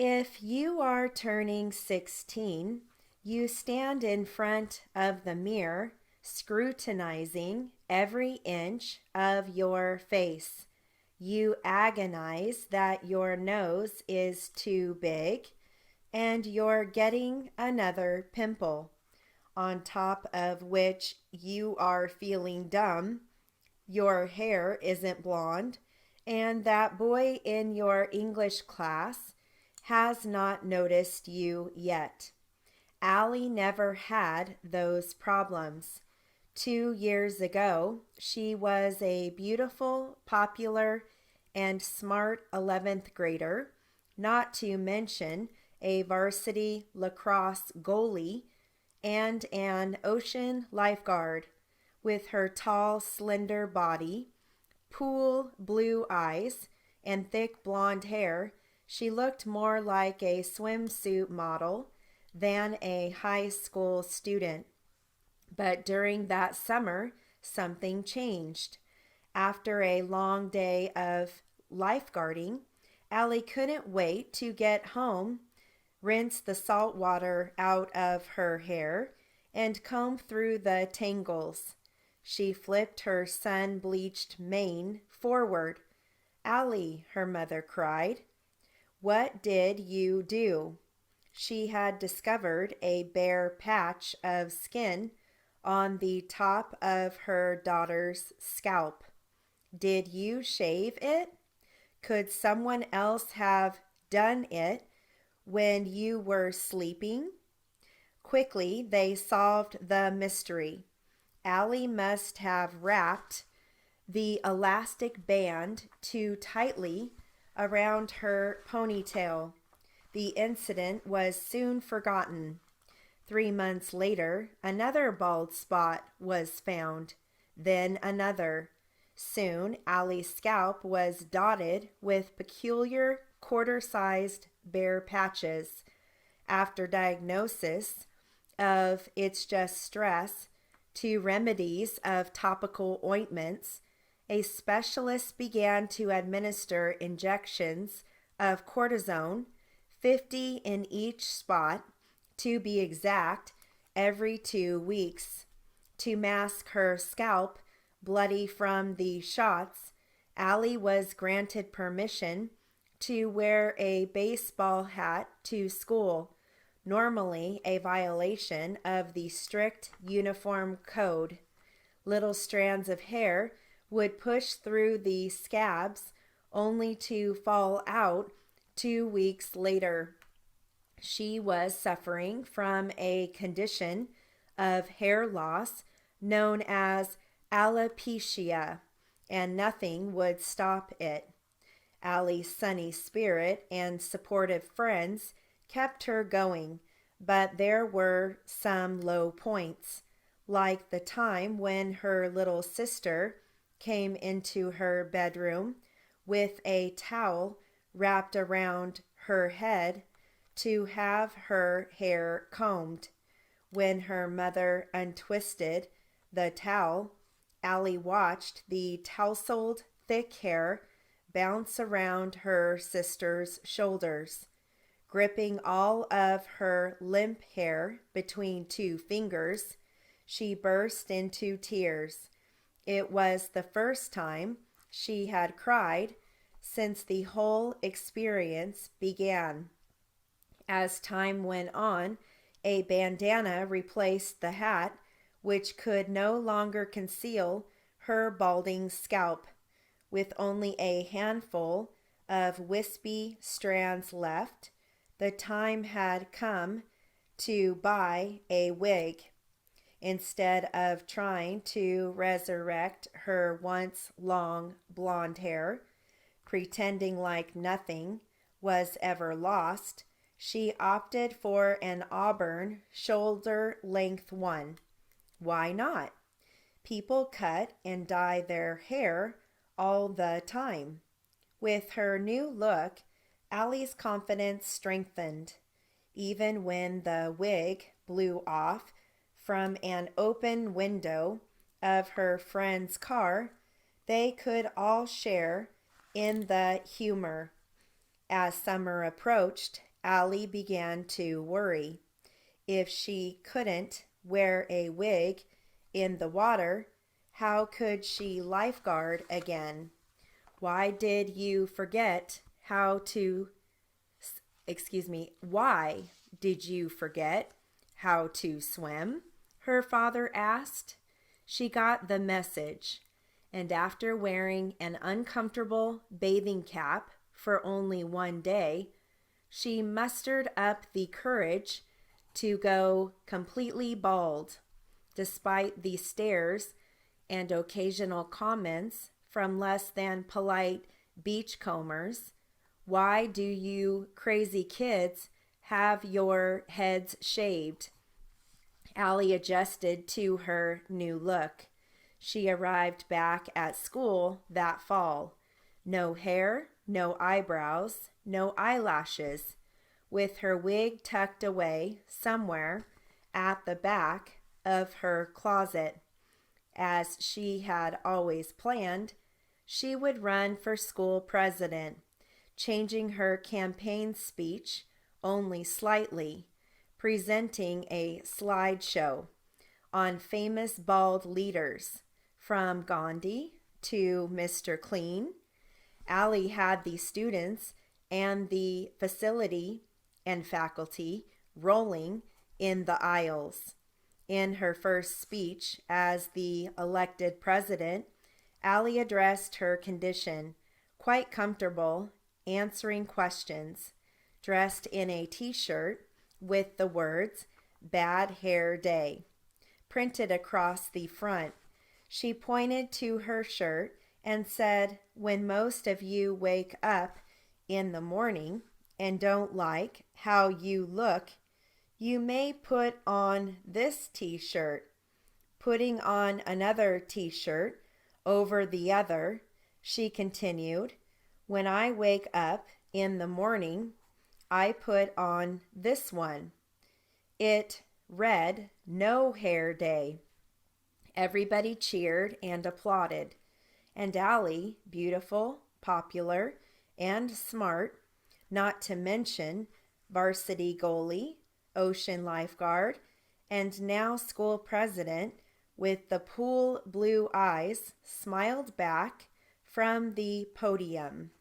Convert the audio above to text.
If you are turning 16, you stand in front of the mirror, scrutinizing every inch of your face. You agonize that your nose is too big and you're getting another pimple, on top of which you are feeling dumb. Your hair isn't blonde, and that boy in your English class has not noticed you yet. Allie never had those problems. 2 years ago, she was a beautiful, popular, and smart 11th grader, not to mention a varsity lacrosse goalie and an ocean lifeguard. With her tall, slender body, pool blue eyes, and thick blonde hair, she looked more like a swimsuit model than a high school student. But during that summer, something changed. After a long day of lifeguarding, Allie couldn't wait to get home, rinse the salt water out of her hair, and comb through the tangles. She flipped her sun bleached mane forward. Allie, her mother cried, what did you do? She had discovered a bare patch of skin on the top of her daughter's scalp. Did you shave it? Could someone else have done it when you were sleeping? Quickly, they solved the mystery. Allie must have wrapped the elastic band too tightly around her ponytail. The incident was soon forgotten. 3 months later, another bald spot was found, then another. Soon, Allie's scalp was dotted with peculiar quarter-sized bare patches. After diagnosis of it's just stress to remedies of topical ointments, a specialist began to administer injections of cortisone, 50 in each spot, to be exact, every 2 weeks. To mask her scalp, bloody from the shots, Allie was granted permission to wear a baseball hat to school, normally a violation of the strict uniform code. Little strands of hair would push through the scabs only to fall out 2 weeks later. She was suffering from a condition of hair loss known as alopecia, and nothing would stop it. Allie's sunny spirit and supportive friends kept her going, but there were some low points, like the time when her little sister came into her bedroom with a towel wrapped around her head to have her hair combed. When her mother untwisted the towel, Allie watched the tousled thick hair bounce around her sister's shoulders. Gripping all of her limp hair between 2 fingers, she burst into tears. It was the first time she had cried since the whole experience began. As time went on, a bandana replaced the hat, which could no longer conceal her balding scalp. With only a handful of wispy strands left, the time had come to buy a wig. Instead of trying to resurrect her once long blonde hair, pretending like nothing was ever lost, she opted for an auburn shoulder-length one. Why not? People cut and dye their hair all the time. With her new look, Allie's confidence strengthened. Even when the wig blew off from an open window of her friend's car, they could all share in the humor. As summer approached, Allie began to worry. If she couldn't wear a wig in the water, how could she lifeguard again? Why did you forget how to, why did you forget how to swim? Her father asked. She got the message, and after wearing an uncomfortable bathing cap for only one day, she mustered up the courage to go completely bald, despite the stares and occasional comments from less than polite beachcombers. Why do you crazy kids have your heads shaved? Allie adjusted to her new look. She arrived back at school that fall. No hair, no eyebrows, no eyelashes, with her wig tucked away somewhere at the back of her closet. As she had always planned, she would run for school president, changing her campaign speech only slightly, presenting a slideshow on famous bald leaders, from Gandhi to Mr. Clean. Allie had the students and the facility and faculty rolling in the aisles. In her first speech as the elected president, Allie addressed her condition, quite comfortable, answering questions, dressed in a t-shirt with the words, "Bad Hair Day," printed across the front. She pointed to her shirt and said, "When most of you wake up in the morning and don't like how you look, you may put on this t-shirt." Putting on another t-shirt over the other, she continued, "When I wake up in the morning, I put on this one." It read, "No Hair Day." Everybody cheered and applauded, and Allie, beautiful, popular, and smart, not to mention varsity goalie, ocean lifeguard, and now school president, with the pool blue eyes, smiled back from the podium.